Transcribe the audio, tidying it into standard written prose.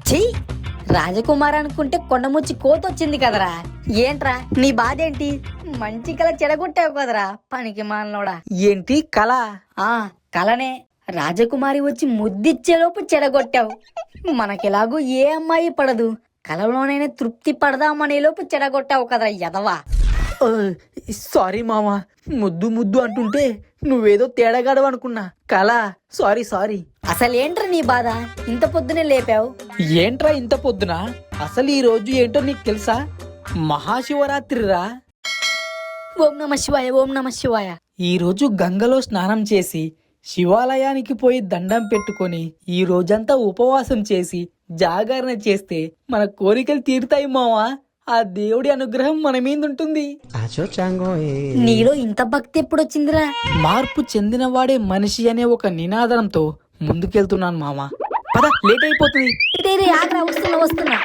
చెయ్యి రాజకుమార్ అనుకుంటే కొండముచ్చి కోతొచ్చింది కదరా. ఏంట్రా నీ బాధ ఏంటి? మంచి కళ చెడగొట్టావు కదరా పనికి మాలనోడా. ఏంటి కళ? ఆ కలనే. రాజకుమారి వచ్చి ముద్దిచ్చేలోపు చెడగొట్టావు. మనకెలాగూ ఏ అమ్మాయి పడదు, కలలోనైనా తృప్తి పడదామనే లోపు చెడగొట్టావు కదరా యదవా. సారీ మామా, ముద్దు ముద్దు అంటుంటే నువ్వేదో తేడాగాడు అనుకున్నా. కళ, సారీ సారీ. అసలేంట్రా నీ బాధ? ఇంత పొద్దునే లేపావు. ఏంట్రా ఇంత పొద్దున? అసలు ఈ రోజు ఏంటో నీకు తెలుసా? మహాశివరాత్రిరా. ఓం నమ శివాయ, ఓం నమ శివాయ. ఈ రోజు గంగలో స్నానం చేసి శివాలయానికి పోయి దండం పెట్టుకొని ఈ రోజంతా ఉపవాసం చేసి జాగరణ చేస్తే మన కోరికలు తీరుతాయి మావా. ఆ దేవుడి అనుగ్రహం మన మీద ఉంటుంది. నీలో ఇంత భక్తి ఎప్పుడొచ్చిందిరా? మార్పు చెందినవాడే మనిషి అనే ఒక నినాదంతో ముందుకెళ్తున్నాను మామ. పద, లేట్ అయిపోతుంది. ఆగ్రా, వస్తున్నా.